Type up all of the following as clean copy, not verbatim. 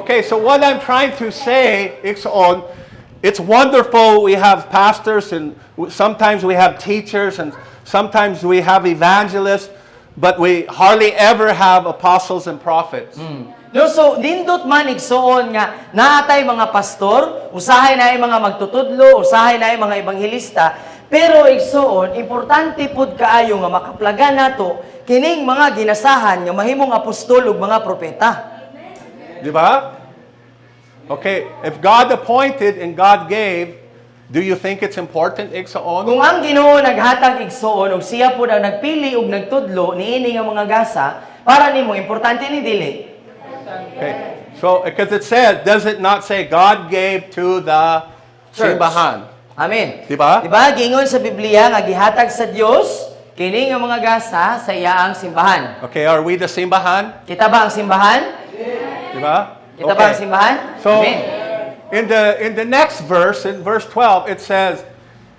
Okay, so what I'm trying to say, it's wonderful we have pastors and sometimes we have teachers and sometimes we have evangelists, but we hardly ever have apostles and prophets. No, so nindot man igsoon nga naatay mga pastor, usahay na mga magtutudlo, usahay na mga ebanghilista, pero igsoon importante pud kaayo nga makaplagan nato kining mga ginasahan nga mahimong apostol ug mga propeta. Di ba? Okay, if God appointed and God gave, do you think it's important, igsoon? Kung ang Ginoo naghatag igsoon ug siya pud ang nagpili ug nagtudlo niini nga mga gasa, para nimo importante ni dili. Okay, so because it says, does it not say God gave to the Church. simbahan? Amen. Di ba? Di ba gingon sa Biblia nga gihatag sa Dios kini nga mga gasa sa iyaang simbahan. Okay, are we the simbahan? Kita ba ang simbahan? Di ba? Kita ba ang simbahan? So, Amen. in the next verse, in verse 12,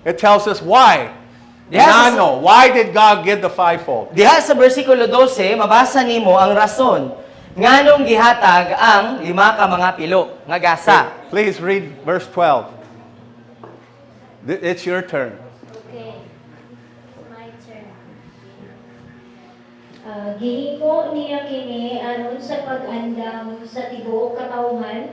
it tells us why. Diha sa- Nano, why did God give the fivefold? Diha sa versikulo 12, mabasa nimo ang rason nganong gihatag ang 5 ka mga pilo nga gasa. Please read verse 12. It's your turn. Okay. My turn. Gihimo niya kini aron sa pag-andam sa tibuok katawhan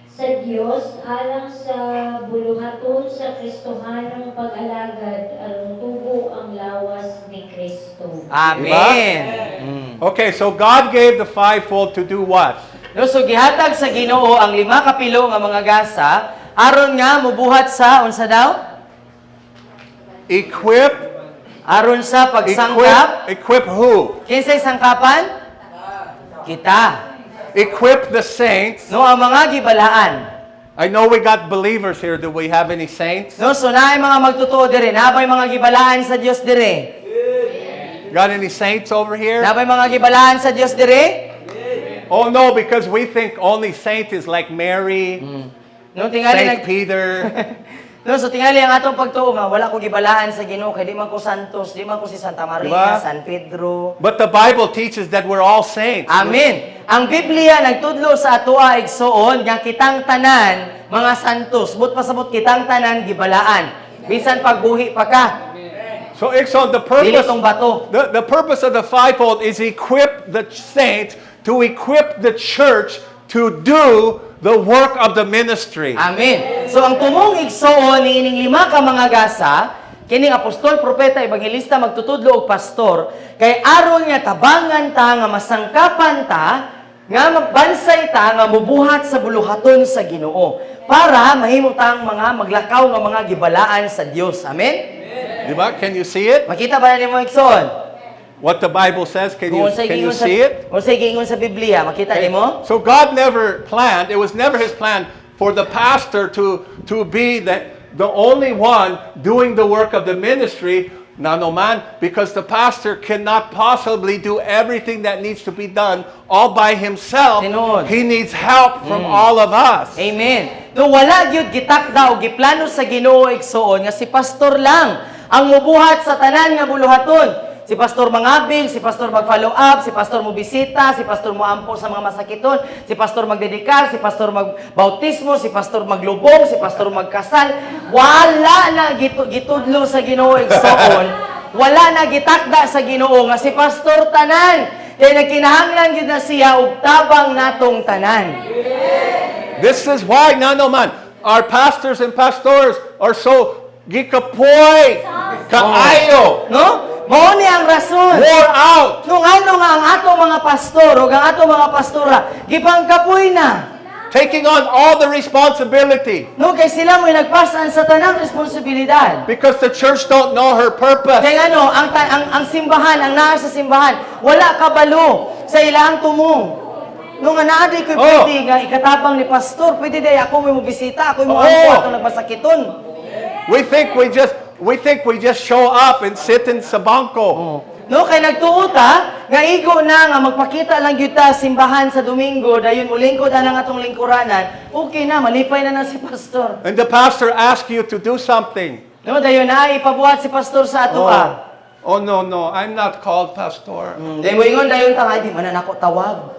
sa Dios alang sa buluhaton sa Kristohanong pag-alagad aron tubo ang lawas ni Kristo. Amen. Okay, so God gave the fivefold to do what? No, so gihatag sa Ginoo ang 5 ka pilo nga mga gasa aron nga mobuhat sa unsa daw? Equip Aron sa pagsangkap. equip who? Kinsay sangkapan? Kita. Equip the saints. No, ang mga gibalaan. I know we got believers here. Do we have any saints? No, so naay mga magtotoo dire, nabay mga gibalaan sa Dios dire. Got any saints over here? Nabay mga gibalaan sa Dios dire. Oh no, because we think only saint is like Mary, No, tingali Saint Peter. No, so tingali ang atong pagtuo nga wala ko gibalaan sa Ginoo kay di man ko santos, di man ko si Santa Maria, Diba? San Pedro. But the Bible teaches that we're all saints. Amen. Ang Biblia nagtudlo sa atoa igsoon nga kitang tanan mga santos, but pasabot kitang tanan gibalaan. Bisan pagbuhi pa ka, So, Ixon, the dili purpose, tong bato. the purpose of the fivefold is equip the saints to equip the church to do the work of the ministry. Amen. So ang tumong igsoon niining 5 ka mga gasa, kining apostol, propeta, ebanghilista, magtutudlo og pastor, kay aron nga tabangan ta nga masangkapan ta nga magbansay ta nga mubuhat sa buluhaton sa Ginoo para mahimo tang mga maglakaw nga mga gibalaan sa Dios. Amen. Diba? Can you see it? Makita ba nimo igsoon? What the Bible says? Can Kung you see it? Kung say gingon sa Biblia, makita nimo? So God never planned, it was never His plan for the pastor to be the only one doing the work of the ministry. No man, because the pastor cannot possibly do everything that needs to be done all by himself. Tinuod. He needs help from all of us. Amen. No wala gyud gitakda o giplano sa Ginoo igsoon nga si pastor lang ang mubuhat sa tanan nga buluhaton. Si pastor mangabil, si pastor mag-follow up, si pastor mo bisita, si pastor mo ampo sa mga masakiton, si pastor magdedikar, si pastor magbautismo, si pastor maglubong, si pastor magkasal. Wala na gitudlo sa Ginoo igsoon. Wala na gitakda sa Ginoo nga si pastor tanan. Kaya nagkinahanglan gyud na siya og tabang natong tanan. This is why, no man, our pastors and pastors are so gikapoy, kaayo, No? Mao ni ang rason. wore out. Nung ano nga ang ato mga pastor o ang ato mga pastora, gipangkapoy na. Taking on all the responsibility. No, kay sila mo'y nagpasan sa tanang responsibilidad. Because the church don't know her purpose. Kaya ano, ang simbahan, ang naa sa simbahan, wala kabalo sa ilang tumong. Nung anaaday ko'y pwede nga ikatabang ni pastor, pwede day ako may mabisita, ako mo ampo ato nagmasakiton. We think we just show up and sit in sa bangko. No, kay nagtuota, nga igo na nga magpakita lang gyud ta simbahan sa Domingo, dayon mulingkod ang atong lingkuranan. Okay na, malipay na si pastor. And the pastor asks you to do something. No, dayon na ipabuhat si pastor sa atoa. Oh no, I'm not called pastor. Dayon mo ingon dayon ta nga di man nako tawag.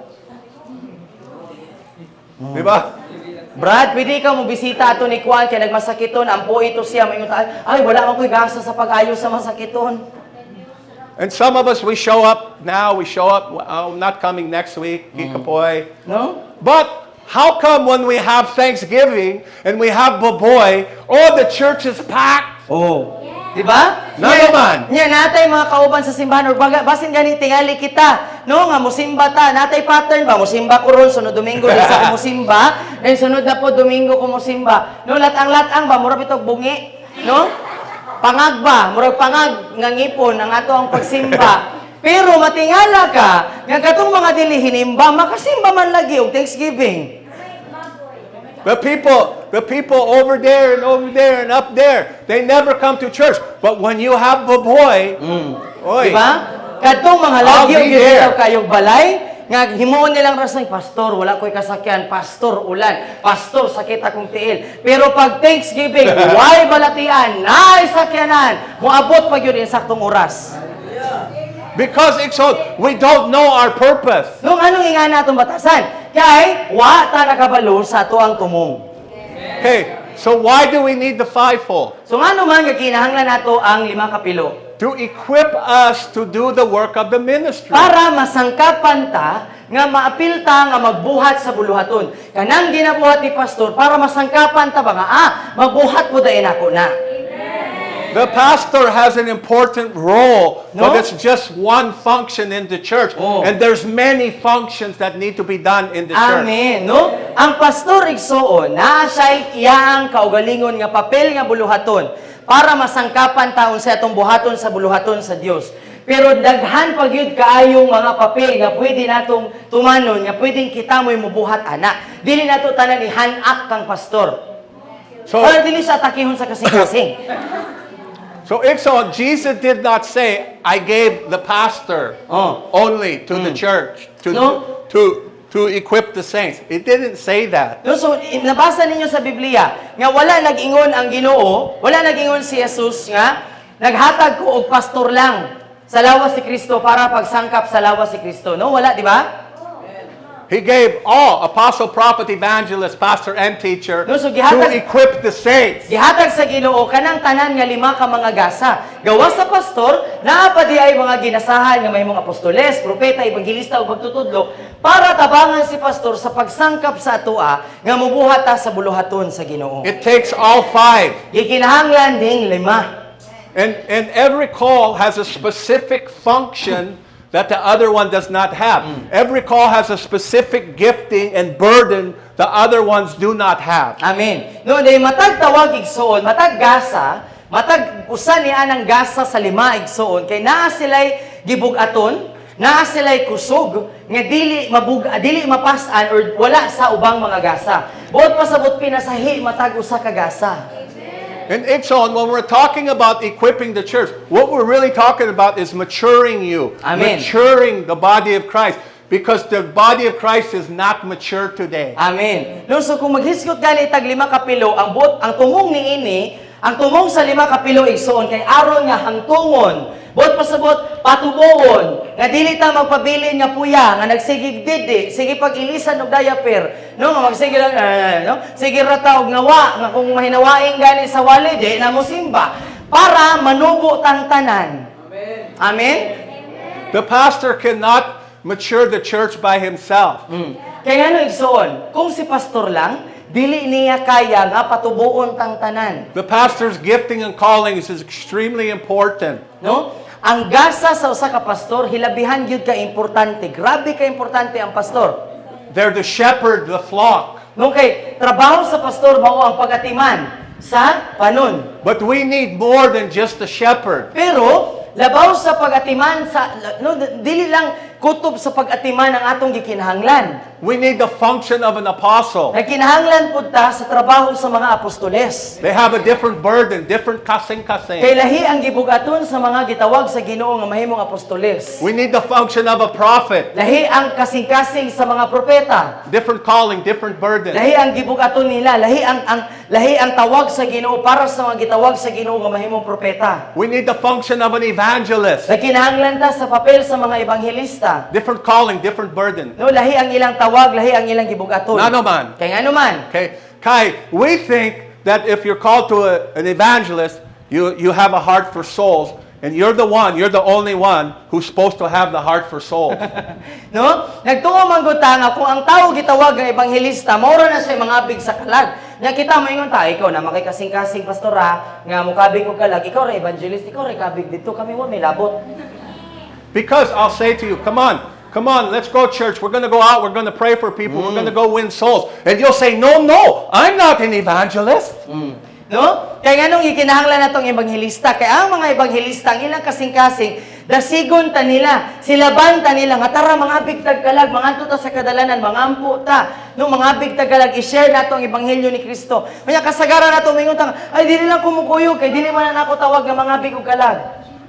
Di ba? Brad, pwede ka mo bisita ato ni Juan kaya nagmasakiton, ampo ito siya, may ay wala man ko'y gasa sa pag-ayos sa masakiton. And some of us, we show up now, not coming next week, Kikapoy. No? But how come when we have Thanksgiving and we have Baboy, the church is packed? Oh. Di ba? Na naman. Nya natay mga kauban sa simbahan or basin gani tingali kita. No nga musimba ta, natay pattern ba musimba ko ron sunod Domingo isa ko musimba, then sunod na po Domingo ko musimba. No latang-latang ba mura bitog bungi, no? Pangag ba, murag pangag nga ngipon ang ato ang pagsimba. Pero matingala ka, nga katong mga dili hinimba, makasimba man lagi og Thanksgiving. The people over there and up there, they never come to church. But when you have Baboy, oy, Diba? Katong mga I'll lagi be og there. gitaw kayong balay, nga himuon nilang rasay, pastor, wala ko'y kasakyan, pastor, ulan, pastor, sakit akong tiil. Pero pag Thanksgiving, why balatian, naay sakyanan, moabot pag yun saktong oras. because it's so, we don't know our purpose. Nung anong ingana atong batasan? Kay, wa ta nakabalo sa ato ang tumong. Okay, so why do we need the fivefold? So nga naman, kinahanglan nato ang 5 kapilo. To equip us to do the work of the ministry. Para masangkapan ta, nga maapil ta nga magbuhat sa buluhaton. Kanang ginabuhat ni pastor, para masangkapan ta ba nga, magbuhat po dahin ako na. The pastor has an important role, No? but it's just one function in the church. Oh. And there's many functions that need to be done in the church. Amen. No? Ang pastor igsoon, naa siya iyang kaugalingon nga papel nga buluhaton para masangkapan taon sa atong buhaton sa buluhaton sa Dios. Pero daghan pag yun kaayong mga papel nga pwede natong tumanon, nga pwedeng kita mo'y mubuhat anak. Dili nato tanan ihanak kang pastor. So, Para dili sa atakihon sa kasing-kasing. so if so, Jesus did not say, I gave the pastor Oh. only to the church No? to equip the saints. It didn't say that. No, so nabasa ninyo sa Biblia nga wala nag-ingon ang Ginoo, wala nag-ingon si Jesus nga naghatag ko og pastor lang sa lawas si Kristo para pagsangkap sa lawas si Kristo. No, wala, di ba? He gave all, apostle, prophet, evangelist, pastor, and teacher, No, so to gihatag- equip the saints. Gihatag sa Ginoo kanang tanan nga 5 ka mga gasa. Gawas sa pastor, naa pa di ay mga ginasahan nga may mga apostoles, propeta, ebangelista ug pagtutudlo para tabangan si pastor sa pagsangkap sa atoa nga mobuhat ta sa buluhaton sa Ginoo. It takes all five. Gikinahanglan ding 5. And every call has a specific function that the other one does not have. Every call has a specific gifting and burden the other ones do not have. Amen. No, day matag tawag igsoon, matag gasa, matag usa ni anang gasa sa 5 igsoon kay naa sila'y gibugaton, naa sila'y kusog nga dili mapasan or wala sa ubang mga gasa. Buot pasabot pinasahi matag usa ka gasa. And it's on, when we're talking about equipping the church, what we're really talking about is maturing you. Amen. Maturing the body of Christ. Because the body of Christ is not mature today. Amen. No, so kung maghisgot gali tag 5 kapilo, ang tumong niini, ang tumong sa 5 kapilo igsoon kay aron nga hangtungon. Buot pasabot patuboon nga dili ta magpabilin nga puya nga nagsigig didi, sige pag-ilisan og diaper, no nga magsige lang no? Sige ra ta og ngawa nga kung mahinawaing gani sa wali di na mo simba para manubo tang tanan. Amen. The pastor cannot mature the church by himself. Kaya ano igsoon, kung si pastor lang, dili niya kaya nga patubuon tang tanan. The pastor's gifting and calling is extremely important. No? Ang gasa sa usa ka pastor, hilabihan gyud ka importante. Grabe ka importante ang pastor. They're to shepherd the flock. No kay trabaho sa pastor mao ang pagatiman sa panon. But we need more than just a shepherd. Pero labaw sa pagatiman sa no dili lang kutob sa pagatiman ang atong gikinahanglan. We need the function of an apostle. Nagkinahanglan pud ta sa trabaho sa mga apostoles. They have a different burden, different Kay kasing-kasing. lahi ang gibugaton sa mga gitawag sa Ginoo nga mahimong apostoles. We need the function of a prophet. Lahi ang kasing-kasing sa mga propeta. Different calling, different burden. Lahi ang gibugaton nila, lahi ang tawag sa Ginoo para sa mga gitawag sa Ginoo nga mahimong propeta. We need the function of an evangelist. Nagkinahanglan ta sa papel sa mga ebanghelista. Different calling, different burden. No, lahi ang ilang tawag lahi ang ilang gibugaton. Ngano man. Kay ngano man. Okay, Kai, we think that if you're called to an evangelist, you have a heart for souls, and you're the only one who's supposed to have the heart for souls. No? Nagtuo man gud ta nga kung ang tawo gitawag nga ebanghelista, mao ra na siya mangabig sa kalag. Nya kita moingon ta, ikaw na makikasing-kasing pastora nga mukabig og kalag, ikaw ra evangelist, ikaw ra kabig dito, kami mo may labot. Because I'll say to you, come on, let's go church. We're going to go out. We're going to pray for people. We're going to go win souls. And you'll say, no, I'm not an evangelist. No? Kaya nga nung ikinahanglan natong ebanghelista, kaya ang mga ebanghelista, ang ilang kasing-kasing, dasigon ta nila, silaban ta nila, nga tara mga bigtag kalag, mga ta sa kadalanan, mga ampo ta, no, mga bigtag kalag, i-share nato ang ebanghelyo ni Kristo. Kaya kasagaran nato, mingon ta, ay, dili lang kumukuyog, kay dili man na ako tawag ng mga big og kalag.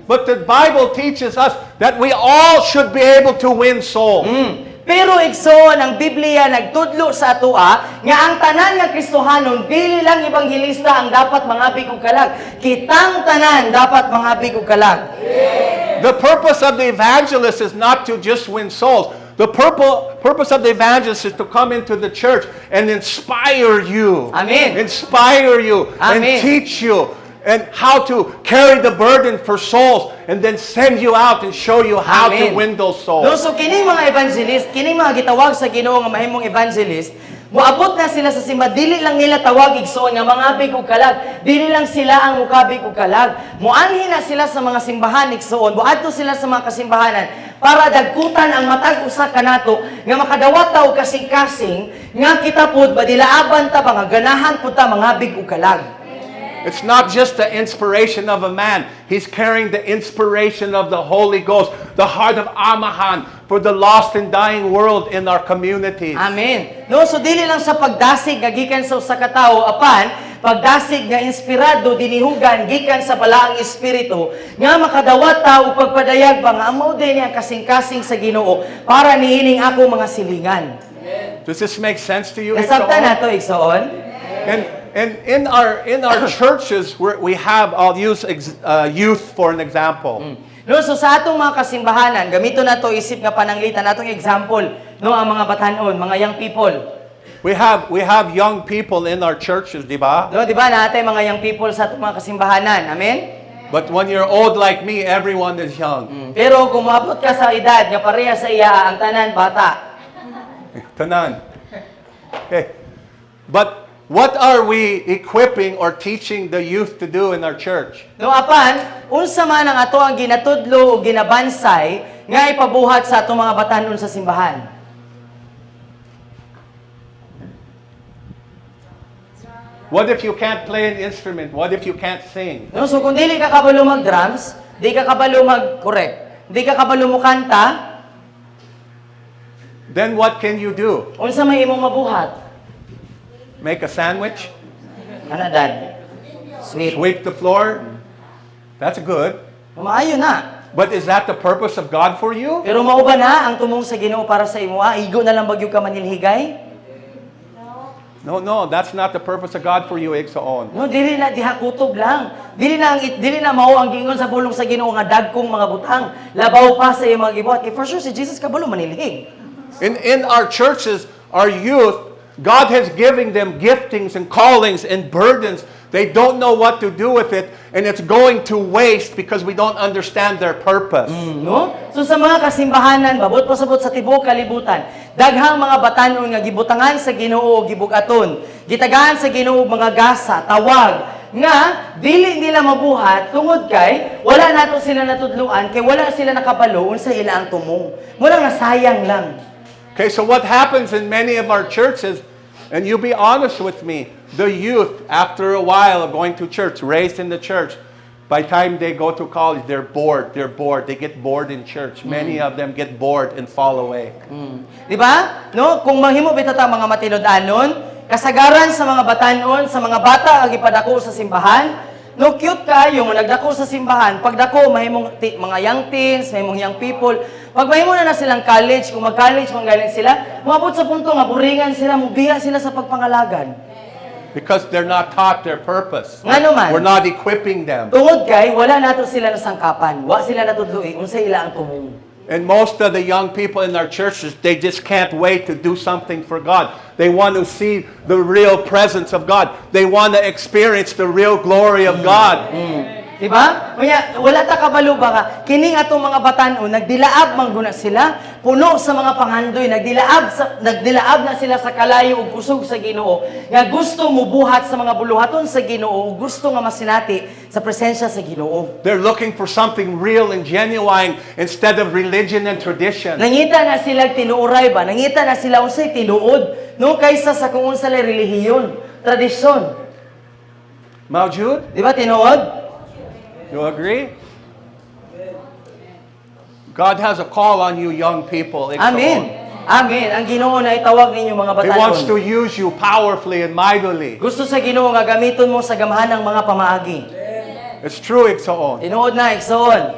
But the Bible teaches us that we all should be able to win souls. Pero igsoon ang Biblia nagtudlo sa atoa nga ang tanan nga Kristohanon dili lang ebanghelista ang dapat mangabig og kalag, kitang tanan dapat mangabig og kalag. The purpose of the evangelist is not to just win souls. The purpose of the evangelist is to come into the church and inspire you. Amen. Inspire you and Amen. teach you and how to carry the burden for souls, and then send you out and show you how to Amen. win those No, souls. so kining mga evangelist, kining mga gitawag sa Ginoo nga mahimong evangelist, moabot na sila sa simba, dili lang nila tawag igsoon nga mangabig og kalag, dili lang sila ang mukabig og kalag. Moanhi na sila sa mga simbahan igsoon, moadto sila sa mga kasimbahanan para dagkutan ang matag usa kanato nga makadawat ta og kasing-kasing nga kita pud badilaaban ta mga ganahan pud ta mangabig og kalag. It's not just the inspiration of a man. He's carrying the inspiration of the Holy Ghost, the heart of Amahan for the lost and dying world in our communities. Amen. No, so dili lang sa pagdasig nga gikan sa usa ka tawo, apan pagdasig nga inspirado dinihugan gikan sa balaang espiritu nga makadawat ta og pagpadayag ba nga amo din ang kasing-kasing sa Ginoo para niining ako mga silingan. Does this make sense to you? Nasabtan Igsoon? nato igsoon. And in our churches, we have, I'll use youth for an example. No, so sa atong mga kasimbahanan, gamito nato isip nga pananglitan natong example, no, ang mga batanon, mga young people. We have young people in our churches, di ba? No, di ba natay mga young people sa atong mga kasimbahanan. Amen. But when you're old like me, everyone is young. Pero kung moabot ka sa edad nga pareha sa iya ang tanan bata. Tanan. Okay. But what are we equipping or teaching the youth to do in our church? No, apan, unsa man ang ato ang ginatudlo o ginabansay nga ipabuhat sa atong mga batanon sa simbahan? What if you can't play an instrument? What if you can't sing? No, so kung dili ka kabalo mag-drums, di ka kabalo mag-correct, di ka kabalo mo kanta, Then what can you do? unsa may imong mabuhat? Make a sandwich? Ana dad? Sweet. Sweep the floor? That's good. Maayo na. But is that the purpose of God for you? Pero mao ba na ang tumong sa Ginoo para sa imo? Igo na lang bagyo ka manilhigay? No, that's not the purpose of God for you, Igsoon. No, dili na diha kutob lang. Dili na mao ang giingon sa bulong sa Ginoo nga dagkong mga butang. Labaw pa sa iyong mga gibuhat. Kay for sure si Jesus kabalo manilhig. In our churches, our youth, God has given them giftings and callings and burdens. They don't know what to do with it, and it's going to waste because we don't understand their purpose. No? So sa mga kasimbahanan, babot pasabot sa tibuok kalibutan, daghang mga batanon nga gibutangan sa Ginoo gibugaton, gitagaan sa Ginoo mga gasa, tawag, nga dili nila mabuhat tungod kay wala nato sila natudluan kay wala sila nakabalo unsa ila ang tumong. Mura nga sayang lang. Okay, so what happens in many of our churches, and you be honest with me, the youth, after a while of going to church, raised in the church, by the time they go to college, they're bored. They get bored in church. Many of them get bored and fall away. Di ba? No, kung mahimo bitata mga matinud-anon, kasagaran sa mga batanon, sa mga bata ang ipadako sa simbahan, no, cute kayo nga nagdako sa simbahan. Pagdako mahimong mga young teens, mahimong young people. Pag mahimo na silang college, kung mag-college manggaling sila, moabot sa punto nga buringan sila, mubiya sila sa pagpangalagan. Because they're not taught their purpose. Ngano man? We're not equipping them. Tungod kay wala nato sila nasangkapan. Wa sila natudloi unsa ila ang tumong. And most of the young people in our churches, they just can't wait to do something for God. They want to see the real presence of God. They want to experience the real glory of God. Diba? Kaya wala ta kabalo ba ka, kining atong mga batan-o, nagdilaab man guna sila, puno sa mga panghandoy, nagdilaab na sila sa kalayo ug kusog sa Ginoo, nga gusto mo buhat sa mga buluhaton sa Ginoo, ug gusto nga masinati sa presensya sa Ginoo. They're looking for something real and genuine instead of religion and tradition. Nangita na sila tinuoray ba? Nangita na sila unsay tinuod, no kaysa sa kung unsa lay relihiyon, tradisyon. Maujud, Diba tinuod? you agree? God has a call on you young people. Amen. Amen. Ang Ginoo na itawag ninyo mga He wants to batanon. use you powerfully and mightily. Gusto sa Ginoo nga gamiton mo sa gamhan ng mga pamaagi. It's true, Iksaon. Tinuod na igsoon.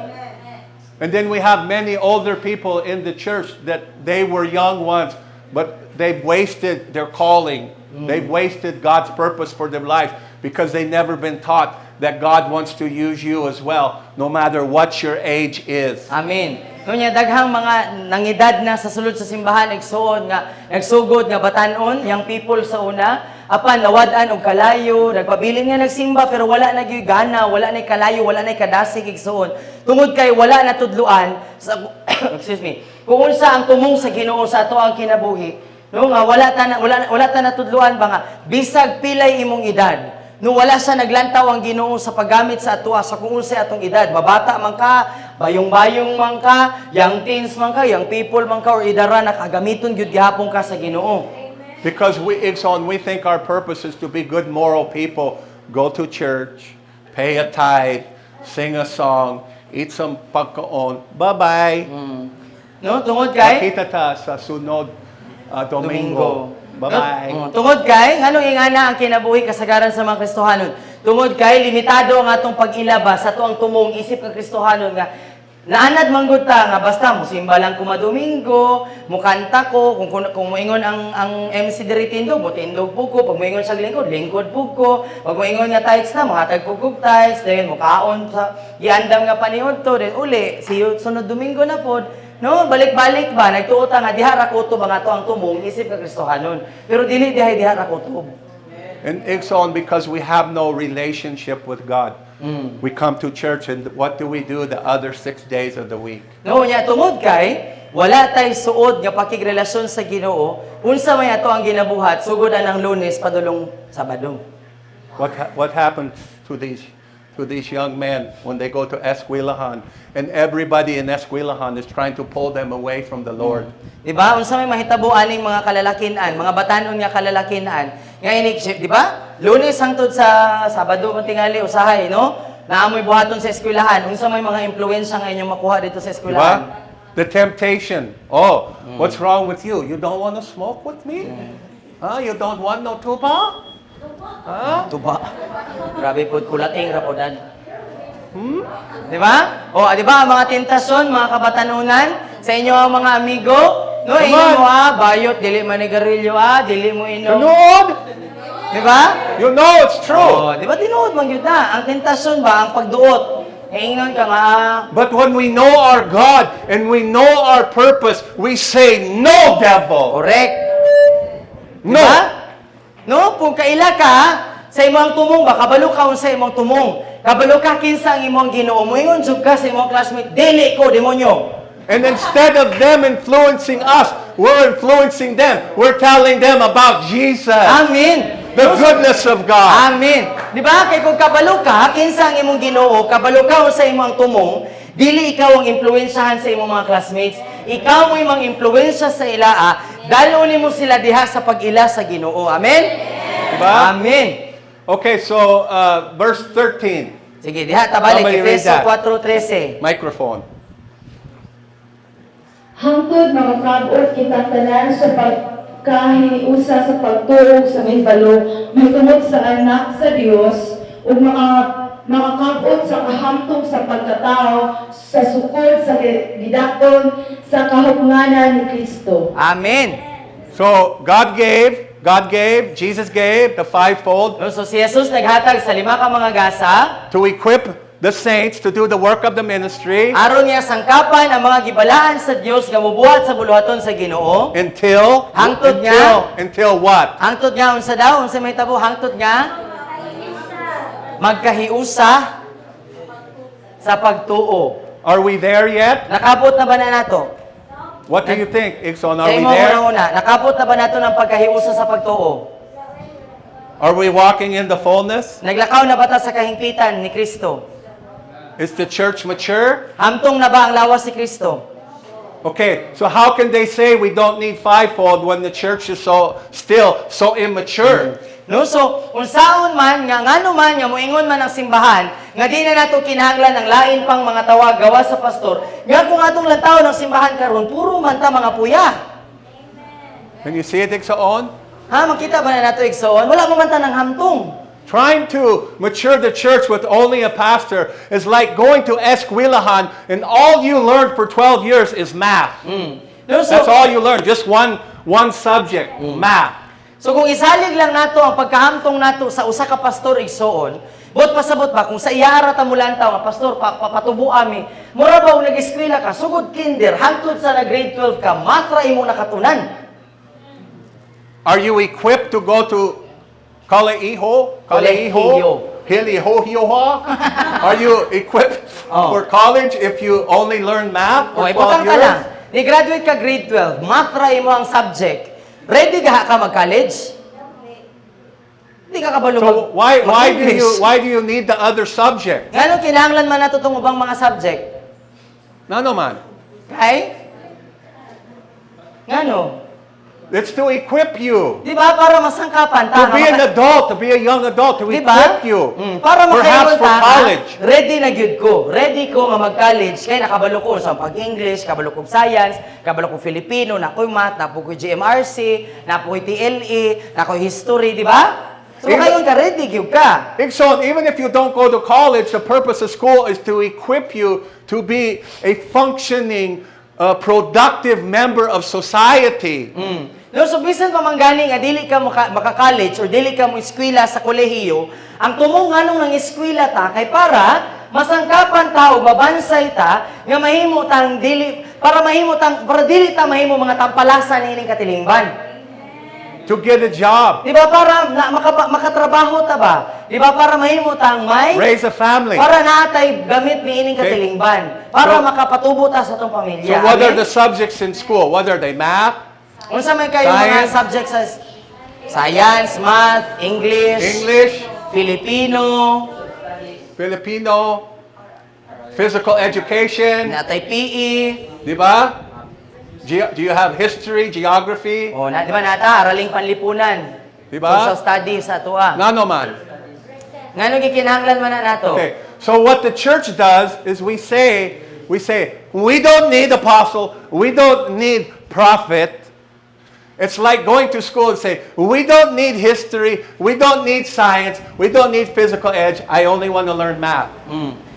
And then we have many older people in the church that they were young ones, but they've wasted their calling. They've wasted God's purpose for their lives because they've never been taught that God wants to use you as well, no matter what your age is. Amen. Kunya daghang mga nangidad na sa sulod sa simbahan igsoon nga nagsugod nga batanon yang people sa una apan nawad-an og kalayo nagpabilin nga nagsimba pero wala na gyud gana wala na kalayo wala na kadasig igsoon tungod kay wala na tudluan sa excuse me kung unsa ang tumong sa Ginoo sa ato ang kinabuhi no nga wala ta natudluan ba nga bisag pilay imong edad. No wala siya naglantaw ang Ginoo sa paggamit sa atua sa kung unsay atong edad. Mabata man ka, bayong-bayong man ka, young teens man ka, young people man ka, or idara nakagamiton gyud gihapon ka sa Ginoo. Because we think our purpose is to be good moral people. Go to church, pay a tithe, sing a song, eat some pagkaon. Bye-bye. No tungod kay Makita ta sa sunod Domingo. Bye-bye. Tungod kay nganong ingana ang kinabuhi kasagaran sa mga Kristohanon. Tungod kay limitado ang atong pag-ilabas sa tuang tumong isip ka Kristohanon nga naanad manggod ta nga basta mo simba lang ko Domingo, mukanta ko kung moingon ang MC diri tindog mo tindog pug ko, pag moingon sa lingkod pug ko, pag moingon nga tithes na mohatag pug kog tithes, then mukaon sa giandam nga paniud to, then uli sunod Domingo na pod. No, balik-balik ba nagtuo ta nga diha ra kutob ang ato ang tumong isip ka Kristohanon. Pero dili diha ra kutob. And Ikson, because we have no relationship with God, we come to church and what do we do the other 6 days of the week? No, nya tungod kay wala tay suod nga pakigrelasyon sa Ginoo, unsa may ato ang ginabuhat sugod ang Lunes padulong Sabado. What happened to these young men when they go to Esquilahan and everybody in Esquilahan is trying to pull them away from the Lord? Diba? Unsa may mahitabo aning mga kalalakinan, mga batanon nga kalalakinan. Nga ini, di ba? Lunes hangtod sa Sabado man tingali usahay, no? Naamoy buhaton sa eskwelahan. Unsa may mga impluwensya nga inyong makuha dito sa eskwelahan? Diba? The temptation. Oh, what's wrong with you? You don't want to smoke with me? Huh? You don't want no tuba? Huh? Tuba. Grabe po, kulating rapodan. Di ba? O, di ba, ang mga tentasyon, mga kabatanunan, sa inyo ang mga amigo, no, Come inyo on. mo bayot, dili manigarilyo dili mo inom. Tunood! Di ba? You know it's true. O, di ba, tinuod man yun na. Ang tentasyon ba, ang pagduot, ingon ka nga, But when we know our God and we know our purpose, we say, no, devil. correct. No. Diba? No, kung kaila ka, sa imong tumong ba, kabalo ka sa imong tumong. Kabalo ka kinsa ang imong Ginoo. Moingon jud ka sa imong classmate, dili ko demonyo. And instead of them influencing us, we're influencing them. We're telling them about Jesus, Amen. the goodness of God. Amen. Di ba? Kay kung kabalo ka, kinsa ang imong Ginoo, kabalo ka sa imong tumong, dili ikaw ang impluwensyahan sa imong mga classmates. Ikaw mo imong impluwensya sa ilaa, dalon mo sila diha sa pag-ila sa Ginoo. Amen. Diba? Amen. Okay, so verse 13. Sige, diha tabalik Somebody read Efeso that. 4:13. Microphone. Hangtod mga kabot kita tanan sa pagkahiniusa sa pagtuog sa mahibalo mahitungod sa anak sa Dios ug mga kabot sa kahamtong sa pagkatao sa sukod sa gidakon sa kahugnanan ni Kristo. Amen. So God gave, Jesus gave the fivefold So si Jesus naghatag sa 5 ka mga gasa to equip the saints to do the work of the ministry Aron niya sangkapan ang mga gibalaan sa Dios nga mobuhat sa buluhaton sa Ginoo. until what? Hangtod nga unsa daw? Unsa may tabo? Hangtod nga magkahiusa sa pagtuo. Are we there yet? Nakabot na ba na nato? What do you think, Ikson? Are Kay we mo there? una. Nakabot na ba nato ng pagkahiusa sa pagtuo? Are we walking in the fullness? Naglakaw na ba ta sa kahingpitan ni Kristo? Is the church mature? Hamtong na ba ang lawas ni Kristo? Okay, so how can they say we don't need fivefold when the church is still so immature? No, so unsaon man nga ngano man nga moingon man ang simbahan nga di na nato kinahanglan ng lain pang mga tawag gawa sa pastor. Nga kung atong lantaw ng simbahan karon puro man ta mga puya. Can you see it, Ikson? Ha, makita ba na nato igsoon? Wala mo man ta ng hamtong. Trying to mature the church with only a pastor is like going to Esquilahan and all you learned for 12 years is math. No, so, That's all you learn, just one subject, math. so kung isalig lang nato ang pagkahamtong nato sa usa ka pastor igsoon, bot pasabot ba kung sa iyara ta mulantaw nga pastor papatubo ami, mura ba og nag-eskwela ka sugod kinder hangtod sa na grade 12 ka, matra imo nakatunan. Are you equipped to go to Colegio? Are you equipped for college if you only learn math for Okay, 12 butang ka years? lang. Ni-graduate ka grade 12, math try mo ang subject. Ready ka mag-college? Hindi ka kabalo So why do you need the other subject? Ngano kinahanglan man nato tong ubang mga subject? Nano man. Kay? Ngano? It's to equip you. Di ba? Para masangkapan ta. To be an adult, to be a young adult, to Di equip ba? you. Para Perhaps makaingon for ta, college. ready na gyud ko. Ready ko nga mag-college kay nakabalo ko sa pag-English, kabalo ko science, kabalo ko Filipino, nakoy math, napo ko GMRC, napo ko TLE, nakoy history, di ba? So kayon ka ready gyud ka. So even if you don't go to college, the purpose of school is to equip you to be a functioning, productive member of society. No, so bisan pa man gani nga dili ka maka-college or dili ka mo eskwela sa kolehiyo, ang tumong nganong ng eskwela ta kay para masangkapan ta o mabansay ta nga mahimo tang dili para dili ta mahimo mga tampalasan niining katilingban. To get a job. Di ba para makatrabaho ta ba? Di ba para mahimo tang may Raise a family. para natay gamit niining katilingban para So- makapatubo ta sa atong pamilya. So what are Amen? the subjects in school? What are they? Math? Unsa man kayo mga Science. subjects sa science, math, English? Filipino, Filipino? Physical education? natay PE. Di ba? Do you have history, geography? O, di ba nata, araling panlipunan. Di ba? Social studies sa atua. Nano man. Ngano gikinahanglan man na nato? Okay. So what the church does is we say, we don't need apostle, we don't need prophet. It's like going to school and say, we don't need history, we don't need science, we don't need physical edge, I only want to learn math.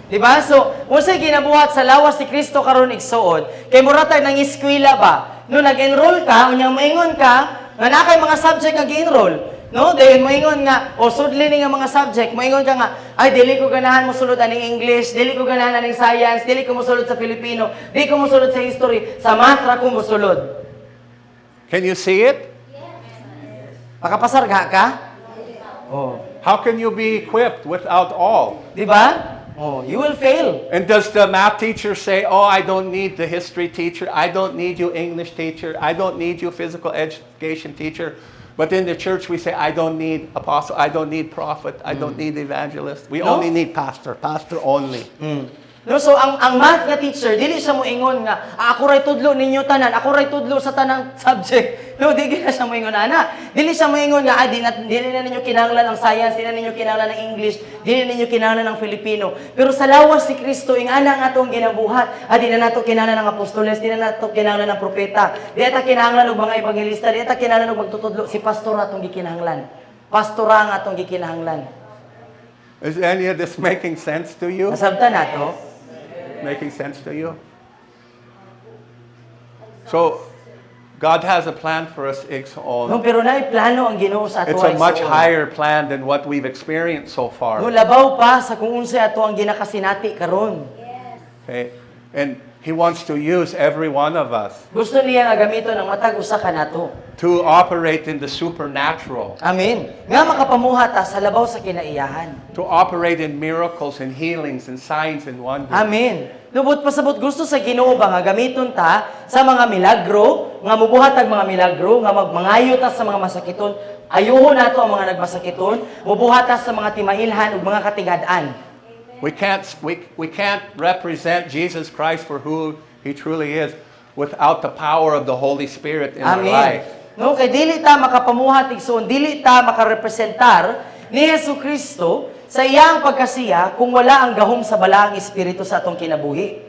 Di ba? So, unsay ginabuhat sa lawas si Kristo karon igsuon, kay muratag nang eskwela ba? No nag-enroll ka, unyang moingon ka, nga na kay mga subject nga gi-enroll. No, dayon moingon nga, o sudli ni nga mga subject, moingon ka nga, ay dili ko ganahan mo sulod aning English, dili ko ganahan aning science, dili ko mosulod sa Filipino, dili ko mosulod sa history, sa math ra ko mosulod. Can you see it? Makapasarga ka? Oh. How can you be equipped without all? Di ba? Oh, you will fail. And does the math teacher say, oh, I don't need the history teacher, I don't need you English teacher, I don't need you physical education teacher? But in the church we say, I don't need apostle, I don't need prophet, I don't need evangelist. We No? only need pastor only. No, so ang math nga teacher, dili siya moingon nga, ako ray tudlo ninyo tanan, ako ray tudlo sa tanang subject. No, dili na siya moingon ana. Dili siya moingon nga, dili na ninyo kinahanglan ang science, dili na ninyo kinahanglan ang English, dili na ninyo kinahanglan ang Filipino. Pero sa lawas si Kristo, ing ana nga atong ginabuhat, di na nato kinahanglan ang apostoles, di na nato kinahanglan ang propeta, di ta kinahanglan og mga ebangelista, di ta kinahanglan og magtutudlo, si pastor atong gikinahanglan. Pastora nga atong gikinahanglan. Is any of this making sense to you? Nasabtan nato? Making sense to you? So, God has a plan for us, No, igsoon. pero naay plano ang Ginoo sa ato It's a much igsoon. higher plan than what we've experienced so No, far. labaw pa sa kung unsay ato ang ginakasinati karon. Okay? And He wants to use every one of us Gusto niya nga gamiton ang matag usa ka nato. to operate in the supernatural, Amen. Nga makapamuha ta sa labaw sa kinaiyahan. to operate in miracles and healings and signs and wonders. Amen. Lubot pasabot gusto sa Ginoo ba nga gamiton ta sa mga milagro, nga mubuhat ang mga milagro, nga magmangayo ta sa mga masakiton, ayuhon nato ang mga nagmasakiton, mubuhat ta sa mga timailhan ug mga katigad-an. We can't represent Jesus Christ for who He truly is without the power of the Holy Spirit in our Amen. life. No, kay dili ta makapamuhat igsoon, dili ta makarepresentar ni Jesucristo sa iyang pagkasiya kung wala ang gahom sa balaang espiritu sa atong kinabuhi.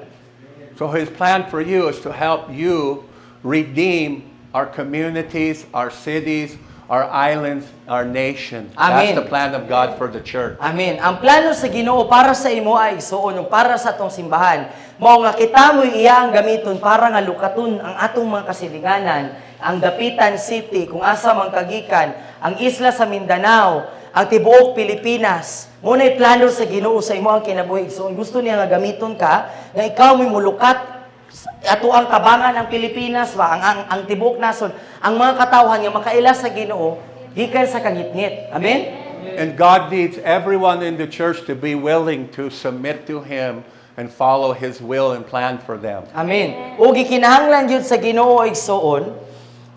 So His plan for you is to help you redeem our communities, our cities, our islands, our nation. Amen. That's the plan of God for the church. Amen. Ang plano sa Ginoo para sa imo ay igsoon ug para sa atong simbahan. Mao nga kita mo iya ang gamiton para nga lukaton ang atong mga kasilinganan, ang Dapitan City kung asa man kagikan, ang isla sa Mindanao, ang tibuok Pilipinas. Muna'y plano sa Ginoo sa imo ang kinabuhi. So gusto niya nga gamiton ka nga ikaw may mulukat ato ang tabangan ng Pilipinas ba ang tibuok nason, ang mga katawhan nga makaila sa Ginoo gikan sa kangitngit. Amen. And God needs everyone in the church to be willing to submit to Him and follow His will and plan for them. Amen. O gikinahanglan jud sa Ginoo igsoon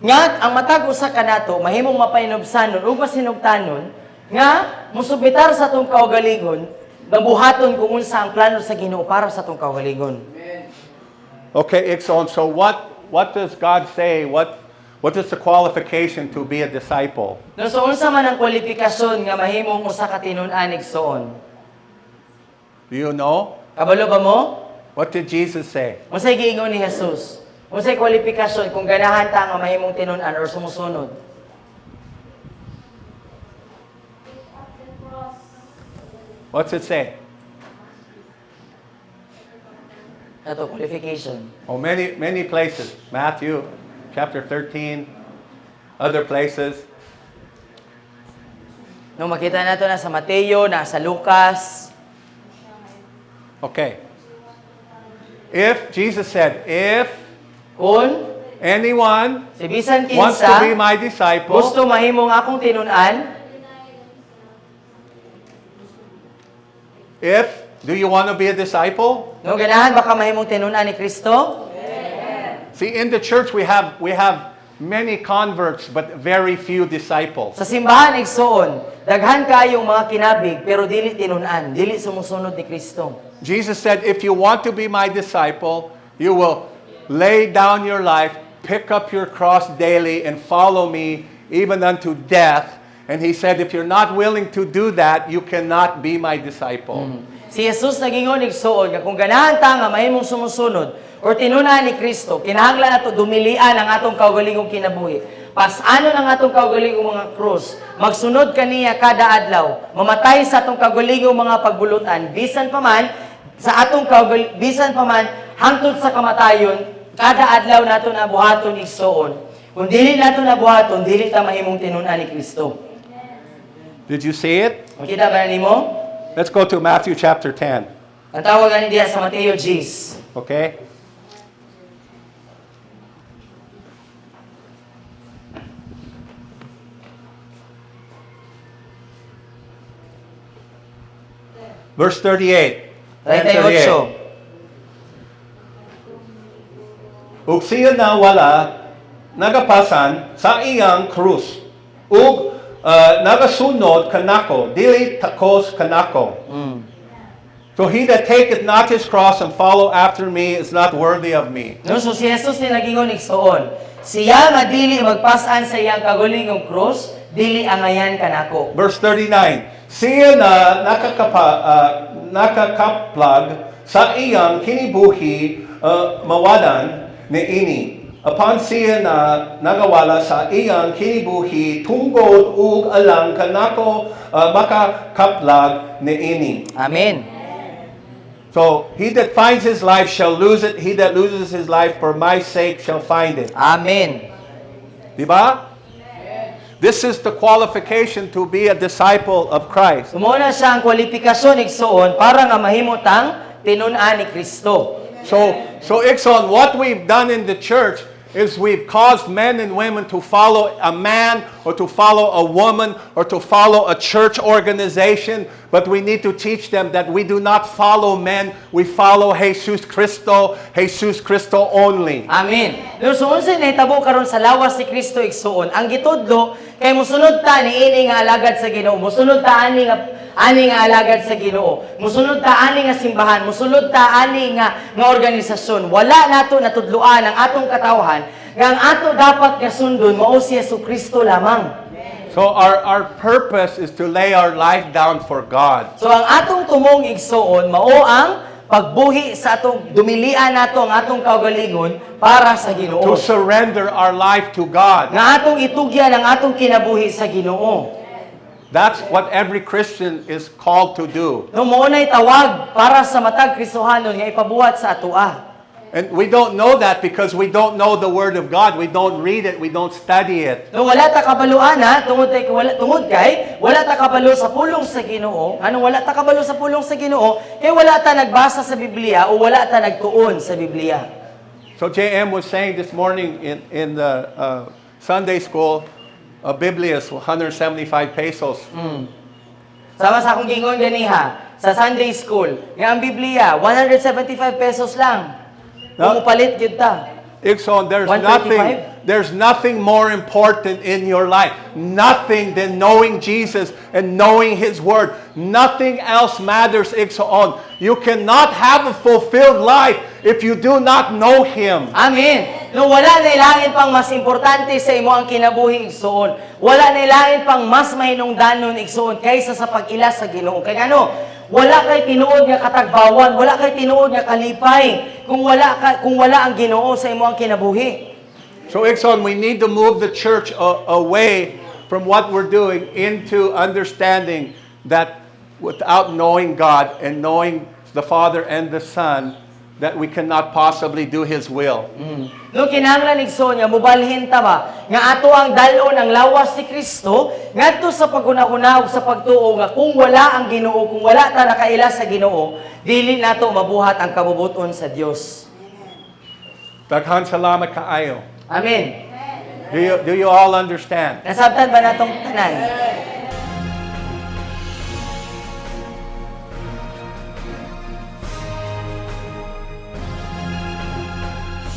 nga ang matag usa kanato mahimong mapainobsanon ug masinugtanon nga musubitar sa atong kaugalingon nabuhaton kung unsa ang plano sa Ginoo para sa atong kaugalingon. Okay, Ixon, so what does God say? What is the qualification to be a disciple? No, so unsa man ang kwalifikasyon nga mahimong usa ka tinun-an igsoon? Do you know? Kabalo ba mo? What did Jesus say? Unsay giingon ni Jesus? Unsay kwalifikasyon kung ganahan ta nga mahimong tinun-an or sumusunod? What's it say? Ato qualification. Oh, many places. Matthew chapter 13, other places. No, makita nato na sa Mateo, na sa Lucas. Okay. If Jesus said, if Kung anyone si bisan wants to be kinsa my disciple, gusto mahimong akong tinun-an, do you want to be a disciple? no ganahan baka mahimong tinun-an ni Kristo? See, in the church we have many converts but very few disciples. Sa simbahan igsoon, daghan kayong mga kinabig pero dili tinun-an, dili sumusunod ni Kristo. Jesus said, if you want to be my disciple, you will lay down your life, pick up your cross daily, and follow me even unto death. And He said, if you're not willing to do that, you cannot be my disciple. Si Jesus nagingon igsoon nga kung ganahan ta nga mahimong sumusunod or tinun-an ni Kristo, kinahanglan nato dumilian ang atong kaugalingong kinabuhi. Pasanon ang atong kaugalingong mga krus. Magsunod kaniya kada adlaw. Mamatay sa atong kaugalingong mga pagbulutan. Bisan pa man hangtod sa kamatayon, kada adlaw nato na buhaton igsoon. Kung dili nato na buhaton, dili ta mahimong tinun-an ni Kristo. Did you see it? Makita ba nimo? Let's go to Matthew chapter 10. Ang tawag ani diha sa Mateo 10. Okay? Verse 38. 38. Ug siya na wala nagapasan sa iyang krus. Ug nagasunod kanako, dili takos kanako. So he that taketh not his cross and follow after me is not worthy of me. No, so si Jesus ni nagingon igsoon. Siya nga dili magpasan sa iyang kagulingong krus, dili angayan kanako. Verse 39. Siya na nakakaplag sa iyang kinibuhi mawalan ni ini. Upon siya na nagawala sa iyang kinibuhi tungod ug alang kanako makakaplag ni ini. Amen. So, he that finds his life shall lose it. He that loses his life for my sake shall find it. Amen. Diba? This is the qualification to be a disciple of Christ. Sumuna siya ang kwalifikasyon igsoon para nga mahimutang tinun-an ni Kristo. So Ixon, what we've done in the church is we've caused men and women to follow a man or to follow a woman or to follow a church organization, but we need to teach them that we do not follow men, we follow Jesus Cristo only. Amen. Pero so unsay nahitabo karon sa lawas ni Kristo igsoon, ang gitudlo kay mosunod ta niini nga alagad sa Ginoo, mosunod ta ani nga alagad sa Ginoo, mosunod ta ani nga simbahan, mosunod ta ani nga organisasyon. Wala nato natudluan ang atong katawhan nga ang ato dapat kasundon mao si Jesucristo lamang. So our purpose is to lay our life down for God. So ang atong tumong igsoon mao ang pagbuhi sa atong dumilian nato ang atong kaugalingon para sa Ginoo. To surrender our life to God. Nga atong itugyan ang atong kinabuhi sa Ginoo. That's what every Christian is called to do. No mo nay tawag para sa matag Kristohanon nga ipabuhat sa atoa. And we don't know that because we don't know the Word of God. We don't read it. We don't study it. No wala ta kabaluan ha, tungod kay wala ta kabalo sa pulong sa Ginoo. Ano wala ta kabalo sa pulong sa Ginoo? Kay wala ta nagbasa sa Biblia o wala ta nagtuon sa Biblia. So JM was saying this morning in the Sunday school, a Biblia is 175 pesos. Sama sa akong gingon ganiha sa Sunday school, nga ang Biblia 175 pesos lang. No? Umupalit gyud ta. Ixon, 135? there's nothing more important in your life. Nothing than knowing Jesus and knowing His Word. Nothing else matters, Ixon. You cannot have a fulfilled life if you do not know Him. Amen. No wala na ilangin pang mas importante sa imo ang kinabuhi igsoon. Wala na ilangin pang mas mahinungdanon igsoon kaysa sa pag-ila sa Ginoo. Kay ano? Wala kay tinuod nga katagbawan, wala kay tinuod nga kalipay kung wala ang Ginoo sa imo ang kinabuhi. So Ixon, we need to move the church away from what we're doing into understanding that without knowing God and knowing the Father and the Son, that we cannot possibly do His will. No kinahanglan igsoon nga mobalhin ta ba nga ato ang dalon ang lawas si Kristo ngadto sa paguna-una ug sa pagtuo nga kung wala ang Ginoo, kung wala ta nakaila sa Ginoo, dili nato mabuhat ang kabubuton sa Dios. Daghan salamat kaayo. Amen. Do you all understand? Nasabtan ba natong tanan?